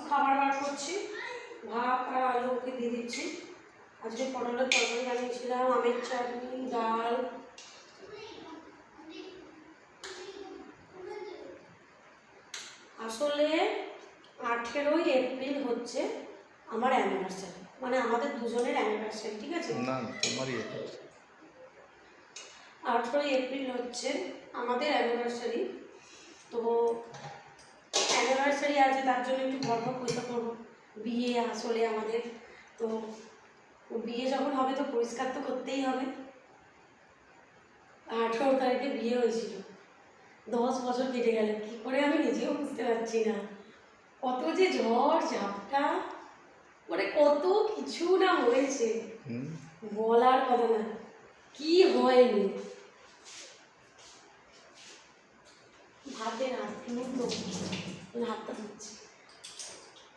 খাবার বার করছি, ভাত আর আলু ওকে দিয়ে দিচ্ছি। আজকে পটলের তরকারি বানিয়েছিলাম, আমের চাটনি, ডাল। আসলে 18ই এপ্রিল হচ্ছে আমার অ্যানিভার্সারি, মানে আমাদের দুজনের অ্যানিভার্সারি, ঠিক আছে? না তোমারই 18ই এপ্রিল হচ্ছে আমাদের অ্যানিভার্সারি। তো অ্যানিভার্সারি আছে, তার জন্য একটু ভরপুর পয়সা করবো। বিয়ে আসলে আমাদের, তো বিয়ে যখন হবে তো পরিষ্কার তো করতেই হবে। 18 তারিখে বিয়ে হয়েছিল, 10 বছর কেটে গেল, কী করে আমি নিজেও বুঝতে পারছি না। কত যে ঝড় ঝাপটা, মানে কত কিছু না হয়েছে, বলার কথা না। কি হয়নি, ভাতের হাতটা দিচ্ছি,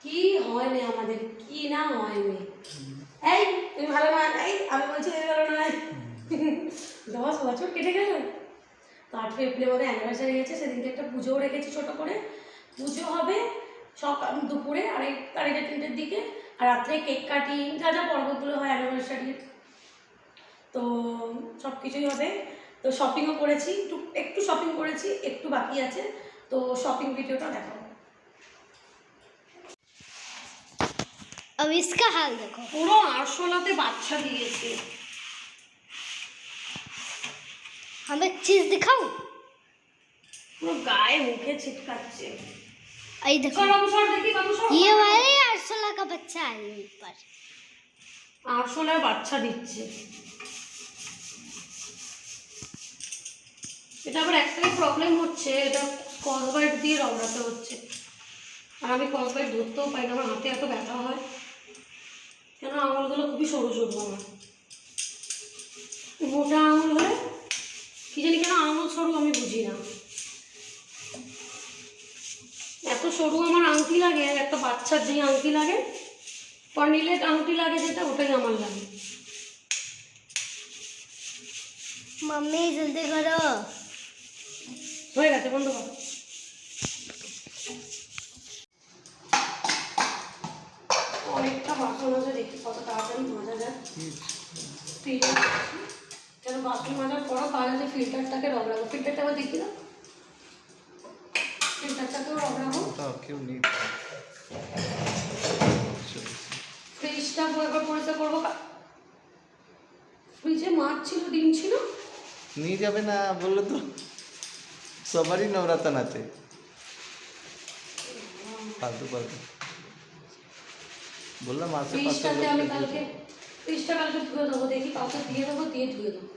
কি হয়নি আমাদের, কি না হয়নি। এই তুমি ভালো না, এই আমি বলছি তুমি ভালো না। 10 বছর কেটে গেল। তো 18 এপ্রিলে আমাদের অ্যানিভার্সারি গেছে, সেদিনকে একটা পুজোও রেখেছি, ছোটো করে পুজো হবে সকাল দুপুরে 2:30-3টের দিকে, আর রাত্রে কেক কাটিং, যা যা পর্বগুলো হয় অ্যানিভার্সারির, তো সব কিছুই হবে। তো শপিংও করেছি, একটু শপিং করেছি, একটু বাকি আছে, তো শপিং ভিডিওটা দেখাবো। अब इसका हाल देखो, পুরো আরশোলাতে বাচ্চা দিয়েছে। हम एक चीज दिखाऊं, পুরো গায়ে মুখে ছিটকাচ্ছে। आई देखो, চল বাবু সর দেখি, বাবু সর। ये वाले अरसोला का बच्चा है ऊपर। আরশোলার বাচ্চা দিচ্ছে। এটা আবার একটাই প্রবলেম হচ্ছে, এটা কসবাইট দিয়ে রগড়াতে হচ্ছে, আর আমি কসবাইট ধরতেও পাই না, আমার হাতে এত ব্যথা হয়, কেন আঙুলগুলো খুবই সরু সরু। আমার মোটা আঙুল হলে কি জানি কেন আঙুল সরু, আমি বুঝি না। এত সরু আমার আংটি লাগে, একটা বাচ্চার যেই আংটি লাগে, কর্নিলেট আংটি লাগে যেটা, ওটাই আমার লাগে। मम्मी जल्दी करो, হয়ে গেছে, বন্ধ কর। অনেকটা বাসন আছে, দেখি কত তাড়াতাড়ি মাজা যায়। ফিল্টার কেন বাসন মাজার পরও কাজ আছে, ফিল্টারটাকে রগড়াবো। ফিল্টারটা আবার দেখি না, ফিল্টারটাকেও রগড়াবো। কেউ নেই, ফ্রিজটা একবার পরিষ্কার করবো। ফ্রিজে মাছ ছিল, ডিম ছিল। নিয়ে যাবে না বললো তো, সবারই নবরাতন আছে, ফালতু ফালতু বললাম আসে পাশে ফ্রিজটাতে আমি কালকে, ফ্রিজটা কালকে ধুয়ে দেবো, দেখি কাউকে দিয়ে দেবো, দিয়ে ধুয়ে দেবো।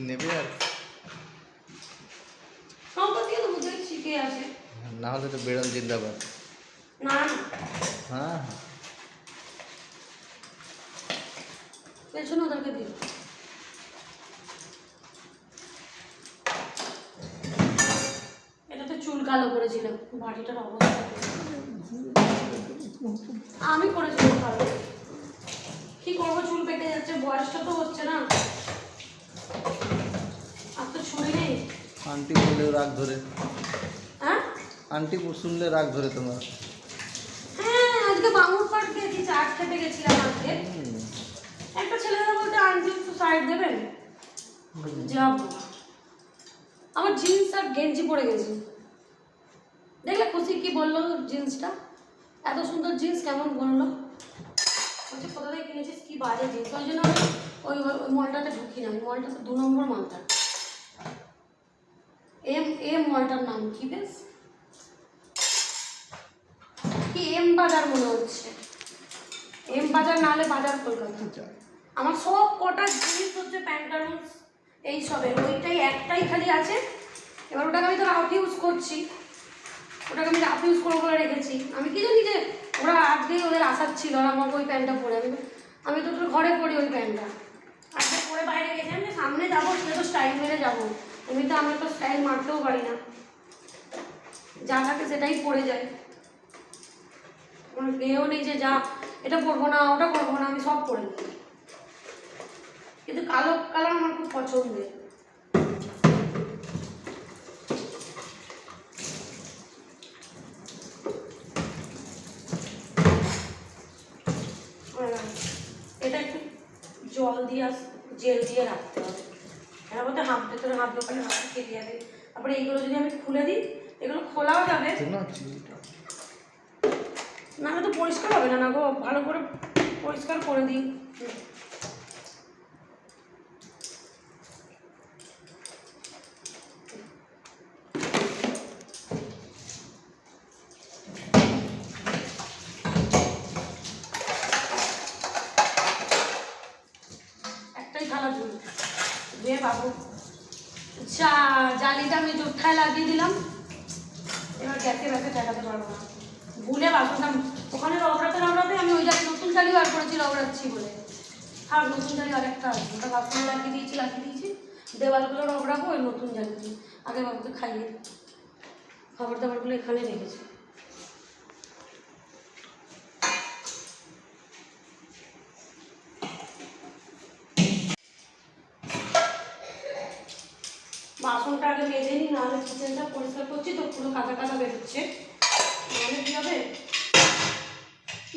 নেবে আর কাউকে দিয়ে দেবো, দেখছি কে আসে। না হলে তো বেরোন জিন্দাবাদ। না না, হ্যাঁ পেছনে ওদেরকে দিও। এটাতে চুল কালো করেছিলাম, বাড়িটার অবস্থা আমি করেছিলাম কালো। কি করবো, চুল পেকে যাচ্ছে, বয়সটা তো হচ্ছে না, আর তো ছুরি নেই। আন্টি বললেও রাগ ধরে, হ্যাঁ আন্টি শুনলে রাগ ধরে তোমার। হ্যাঁ, আজকে বাঙুর পাট গেছি, চাট খেতে গেছিলাম আজকে। একটা ছেলেরা বলতে আন্টি একটু সাইড দেবেন, যাব। আমার জিন্স আর গেঞ্জি পরে গেছি, দেখলে খুশি কি বললো, জিন্সটা এত সুন্দর জিন্স কেমন বললো, বলছে কোথা থেকে কিনেছিস, কি বাজে জিন্স। ওই জন্য আমি ওই মলটাতে ঢুকি না, ওই মলটা তো 2 নম্বর মালটা, এম মলটার নাম কি বেশ, কি এম বাজার মনে হচ্ছে, এম বাজার না হলে বাজার কলকাতা। আমার সব কটা জিনিস হচ্ছে প্যান্টালুন্স এইসবের, ওইটাই একটাই খালি আছে। এবার ওটাকে আমি তো রাফ ইউজ করছি, ওটাকে আমি রাফ ইউজ করবো বলে রেখেছি। আমি কি জানি যে ওরা আজকেই ওদের আসার ছিল, আর আমাকে ওই প্যান্টটা পরে, আমি তো ঘরে পরি ওই প্যান্টটা, আজকে পরে বাইরে গেছিলাম যে সামনে যাবো, সে তো স্টাইল মেরে যাবো। এমনিতে আমি তো স্টাইল মারতেও পারি না, যা থাকে সেটাই পরে যায়। কোনো এও নেই যে যা এটা পরবো না, ওটা পরবো না, আমি সব পরে নিই। কিন্তু কালো কালার আমার খুব পছন্দের। জল দিয়ে আর জেল দিয়ে রাখতে হবে। এর মধ্যে হাত ভেতরে হাত ঢোকালে হাত কেটে যাবে। তারপরে এইগুলো যদি আমি খুলে দিই, এগুলো খোলাও যাবে না, তো পরিষ্কার হবে না। না গো, ভালো করে পরিষ্কার করে দিই। একটাই থালা ধুয়ে বাবু জালিটা আমি জোঠায় লাগিয়ে দিলাম। এবার গ্যাসে ব্যাসে ঠেকাতে পারবো না, ভুলে বাসনটা ওখানে রগড়াতে আমি ওই জায়গায় নতুন জালি বার করেছি রগড়াচ্ছি বলে। আর নতুন জালি আরেকটা আছে, ওটা বাসনে লাগিয়ে দিয়েছি। দেওয়ালগুলো রগড়াবো ওই নতুন জালি দিয়ে। আগে বাবুকে খাইয়ে খাবার দাবারগুলো এখানে রেখেছি। বাসনটা আগে মেজে নিই, নাহলে কিচেনটা পরিষ্কার করছি তো পুরো কাদা কাদা বেরোচ্ছে।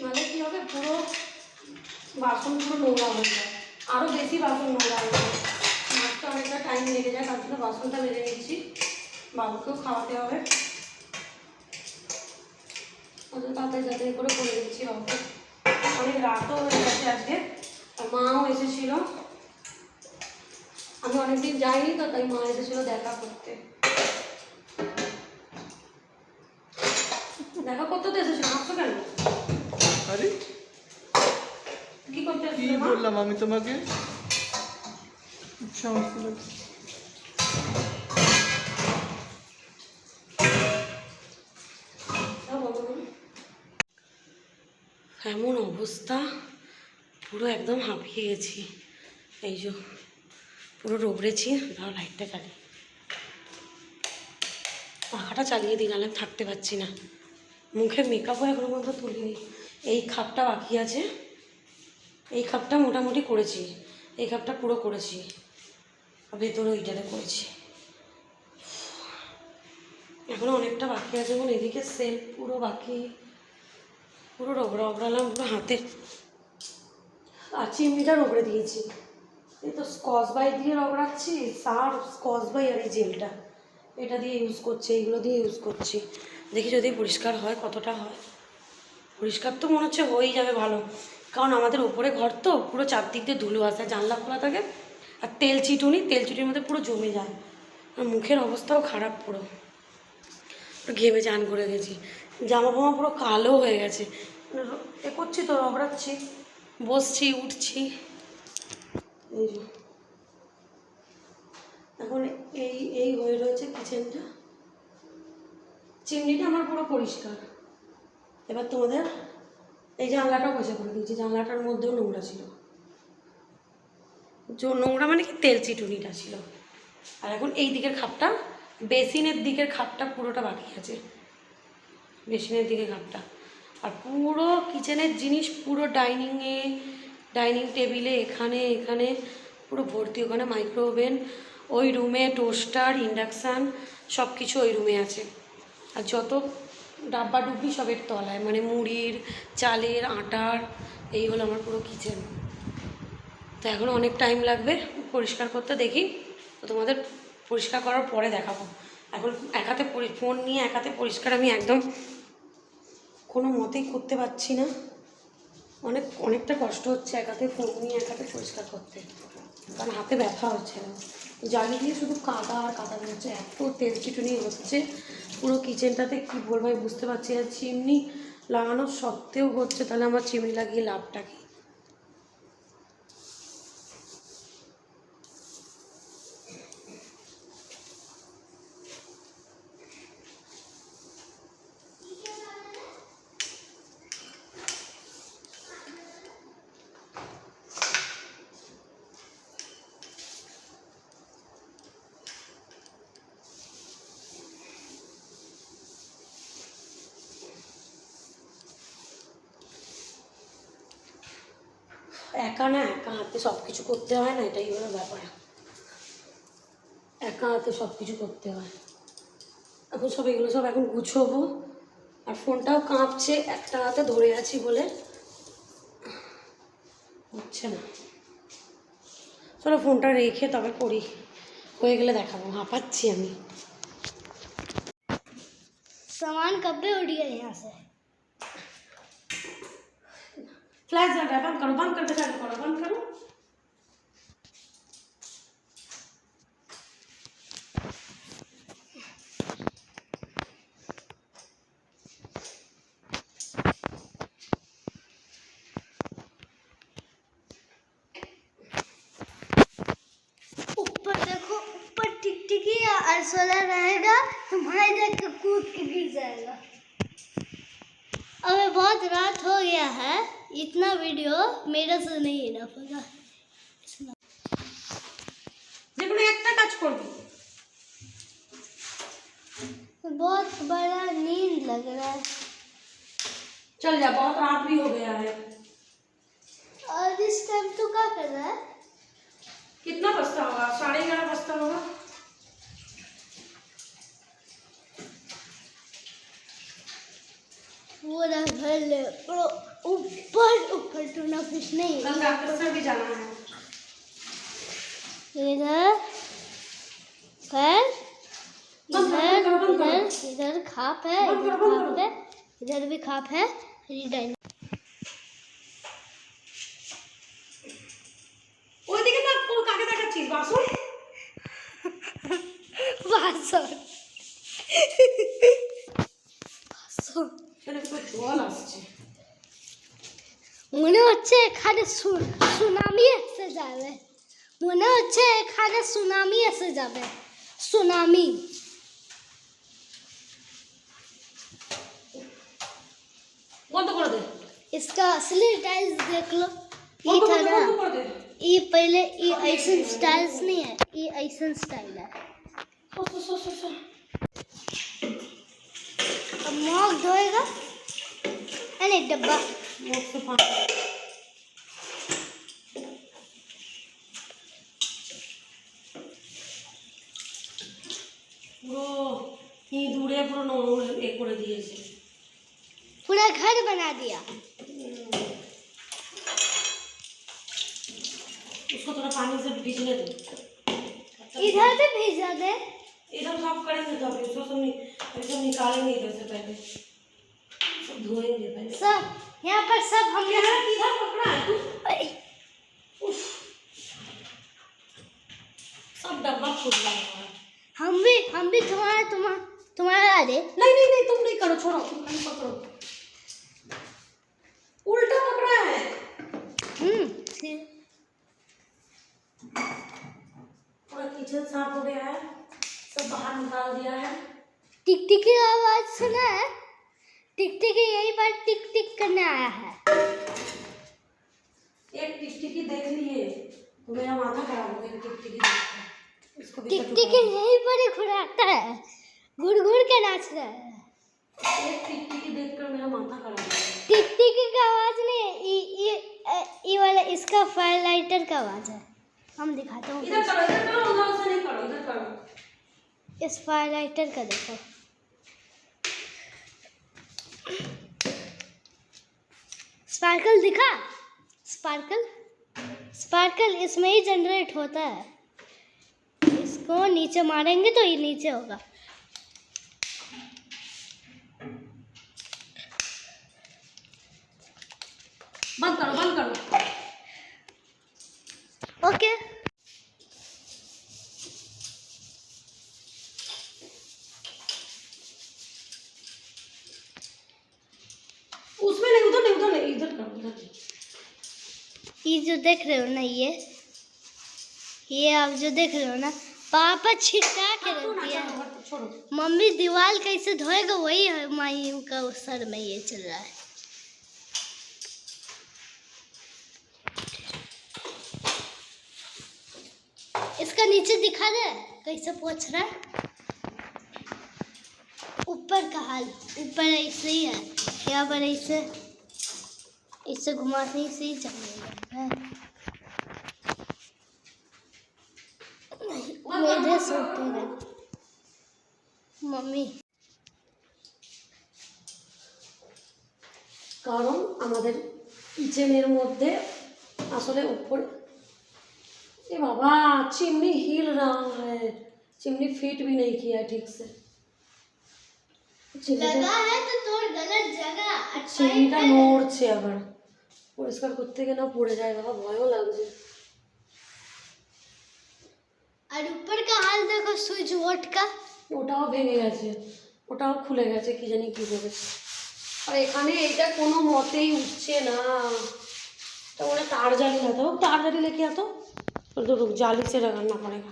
নাহলে কী হবে পুরো বাসন পুরো নোংরা হয়ে যায়, আরও বেশি বাসন নোংরা হয়ে যায়। মাছটা অনেকটা টাইম লেগে যায়, তার জন্য বাসনটা মেজে নিচ্ছি। বাবুকেও খাওয়াতে হবে, অত তাড়াতাড়ি করে দিচ্ছি বাবুকে। অনেক রাতও হয়ে গেছে আজকে, আর মাও এসেছিলো। আমি অনেকদিন যাইনি তো, তাই মা এসেছিল দেখা করতে। দেখা করতে তো এসেছিল, আসছো কেন? আরে কি করতে কি এসেছিল মা? বললাম আমি তোমাকে? সমস্যা নেই। এমন অবস্থা, পুরো একদম হাঁপিয়ে গেছি। এই যে পুরো রোগড়েছি। দাও লাইটটা চালিয়ে, পাখাটা চালিয়ে দিই, নাহলে থাকতে পারছি না। মুখে মেকআপও এখনো পর্যন্ত তুলিনি। এই খাপটা বাকি আছে, এই খাপটা মোটামুটি করেছি, এই খাপটা পুরো করেছি, ভেতরে ওইটাতে করেছি। এখনো অনেকটা বাকি আছে। এবং এদিকে সেলফ পুরো বাকি, পুরো রগড়ালাম পুরো হাতে। আর চিমনিটা রগড়ে দিয়েছি। এই তো স্কচ ব্রাইট দিয়ে রগড়াচ্ছি, সার স্কচ ব্রাইট আর এই জেলটা এটা দিয়ে ইউজ করছি, এইগুলো দিয়ে ইউজ করছি। দেখি যদি পরিষ্কার হয়, কতটা হয়। পরিষ্কার তো মনে হচ্ছে হয়েই যাবে ভালো, কারণ আমাদের ওপরে ঘর তো পুরো চারদিক দিয়ে ধুলো আসে, জানলা খোলা থাকে। আর তেল চিটুনির মধ্যে পুরো জমে যায়। আর মুখের অবস্থাও খারাপ, পুরো ঘেমে চান করে গেছি। জামা ফামা পুরো কালো হয়ে গেছে। এ করছি তো, রগড়াচ্ছি, বসছি, উঠছি। এই যে এখন এই হয়ে রয়েছে কিচেনটা। চিমনিটা আমার পুরো পরিষ্কার। এবার তোমাদের এই জানলাটা বসে করে দিয়েছি, জানলাটার মধ্যেও নোংরা ছিল। নোংরা মানে কি, তেল চিটুনিটা ছিল। আর এখন এই দিকের খাপটা, বেসিনের দিকের খাপটা পুরোটা বাকি আছে, বেসিনের দিকের খাপটা। আর পুরো কিচেনের জিনিস পুরো ডাইনিং টেবিলে এখানে পুরো ভর্তি। ওখানে মাইক্রো ওভেন, ওই রুমে টোস্টার, ইন্ডাকশান সব কিছু ওই রুমে আছে। আর যত ডাব্বা ডুব্বি সবের তলায়, মানে মুড়ির, চালের, আটার, এই হলো আমার পুরো কিচেন। তো এখনও অনেক টাইম লাগবে পরিষ্কার করতে। দেখি তো তোমাদের পরিষ্কার করার পরে দেখাবো। এখন এক হাতে ফোন নিয়ে এক হাতে পরিষ্কার আমি একদম কোনো মতেই করতে পারছি না। অনেকটা কষ্ট হচ্ছে এক হাতে ফোন নিয়ে এক হাতে পরিষ্কার করতে, কারণ হাতে ব্যথা হচ্ছে না। জালি দিয়ে শুধু কাদা আর কাদা বেরোচ্ছে, এত তেল চিটুনি হচ্ছে পুরো কিচেনটাতে, কী বলবো আমি বুঝতে পারছি। আর চিমনি লাগানোর সত্ত্বেও হচ্ছে, তাহলে আমার চিমনি লাগিয়ে লাভটা কি? একা হাতে সব কিছু করতে হয় না, এটাই হলো ব্যাপার। একা হাতে সব কিছু করতে হয়। এখন এগুলো সব এখন গুছোবো। আর ফোনটাও কাঁপছে, একটা হাতে ধরে আছি বলে হচ্ছে না। চলো ফোনটা রেখে তবে করি, হয়ে গেলে দেখাবো, হাঁপাচ্ছি আমি। सामान कब भी उड़ गया यहाँ से। फ्लैश जल रहा है, बंद करो, बंद करके चालू करो, बंद करो। ऊपर देखो, ऊपर टिकटिकी या अर्सोला रहेगा, तुम्हारे देख के कूद के गिर जाएगा। अबे बहुत रात हो गया है, इतना वीडियो मेरे से नहीं इनफ होगा। যে কোনো একটা কাজ করবি। बहुत बड़ा नींद लग रहा है। चल जा, बहुत रात भी हो गया है। और इस टाइम तू क्या कर रहा है? कितना बजता होगा? 11:30 बजता होगा। पूरा घर ले ऊपर ऊपर टूना फिश नहीं कल डॉक्टर से भी जाना है। इधर पैर, इधर इधर इधर खाप है, इधर खाप है, इधर भी खाप है, डाइन ওইদিকে তো কাকে দেখাচ্ছিস? বাসন বাসন ছেলে তো জল আসছে। মনে হচ্ছে এখানে সুনামি এসে যাবে, মনে হচ্ছে এখানে সুনামি এসে যাবে, সুনামি। বন্ধ করে দে, इसका असली टाइल्स देख लो। ये বন্ধ था করে দে, ना, বন্ধ করে দে। ये पहले ये ऐसन स्टाइल्स नहीं है, ये ऐसन स्टाइल है। सो। अब मॉक धोएगा, अरे डब्बा मुख से पानी। পুরো ইঁদুরে পুরো নোংরা এ করে দিয়েছে। पूरा घर बना दिया। उसको थोड़ा पानी से भिजने दे। इधर भी भेजा दे। इधर साफ करेंगे तो अभी उसको सब निकालेंगे इधर से पहले, सब धोएंगे पहले। सब यहाँ पर सब हम यहाँ किधर पकड़ा है तू? उफ, सब डब्बा खुला हुआ है। हम भी तुम्हारा अरे नहीं तुम नहीं करो, छोड़ो, तुम नहीं पकड़ो, उल्टा पकड़ा है। पूरा किचन साफ हो गया है, सब बाहर निकाल दिया है। टिकटिकी आवाज सुना है? टिकटिकी यही पर टिक टिक करने आया है। एक टिकटिकी देख लिए तो मेरा माथा खराब हो गया। टिकटिकी देखकर इसको भी टिकटिकी यहीं पर ही घुराता है, घुर घुर के नाच रहा है। एक टिकटिकी देखकर मेरा माथा खराब हो गया। टिकटिकी का आवाज नहीं है, ये वाला इसका फायर लाइटर का आवाज है। हम दिखाते हैं, इधर करो, उधर से नहीं करो, इधर करो। इस फायर लाइटर का देखो। स्पार्कल दिखा? स्पार्कल इसमें ही जनरेट होता है। इसको नीचे मारेंगे तो ये नीचे होगा। बंद करो। ओके उसमें नहीं, उधर नहीं, इधर करो, इधर। ये जो देख रहे हो ना, ये आप जो देख रहे हो ना, पापा छिटा के रख दिया है। छोड़ो। मम्मी दीवार कैसे धोएगा वही है, माई का सर में ये चल रहा है। इसका नीचे दिखा दे कैसे पोंछ रहा है। ऊपर का हाल, ऊपर ऐसे ही है, यहाँ पर ऐसे घुमाते से ही चलेगा। मेरे सोते हैं मम्मी। কারণ আমাদের কিচেনের মধ্যে আসলে উপরে ए बाबा चिमनी हिल रहा है, चिमनी फिट भी नहीं किया ठीक से। लगा है तो तोड़ गलत जगह চিমনিটা নড়ছে আবার, পরিষ্কার করতে গিয়ে না পড়ে যায় বাবা, ভয়ও লাগছে। और ऊपर का हाल देखो स्विच बोर्ड का, ওটাও ভেঙে গেছে, ওটাও খুলে গেছে, কি জানি কি হবে। আর এখানে এটা কোনো মতেই উঠছে না, तो उन्हें तार जाली लाता हो, तार जाली लेके आता हो तो रुक, जाली से रगड़ना पड़ेगा।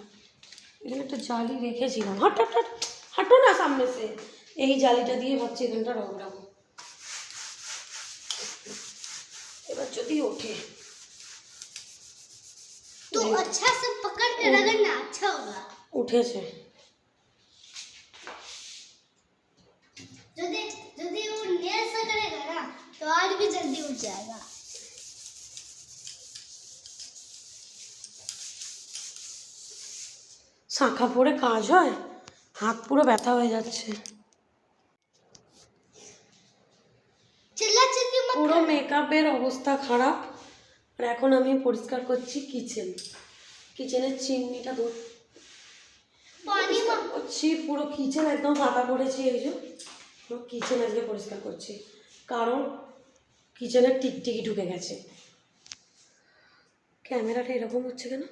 এখানে একটা জালি রেখেছিলাম, হট হট হট হাঁটো না সামনে से, এই জালিটা দিয়ে ভাবছি এখানটা রগড়াবো। এবার যদি ওঠে तो अच्छा से पकड़ के रगड़ना अच्छा होगा। উঠেছে, यदि वो नेल से करेगा ना तो और भी जल्दी उठ जाएगा। শাঁখা পরে কাজ হয়, হাত পুরো ব্যথা হয়ে যাচ্ছে। चिल्ला चिल्ली मत পুরো মেকআপের অবস্থা খারাপ। আর এখন আমি পরিষ্কার করছি কিচেনের চিমনিটা पानी में করছি, পুরো কিচেন একদম ফাঁকা করেছি। এই যে পুরো কিচেন আজকে পরিষ্কার করছি, কারণ কিচেনের টিকটিকি ঢুকে গেছে। ক্যামেরাটা এরকম হচ্ছে কেন?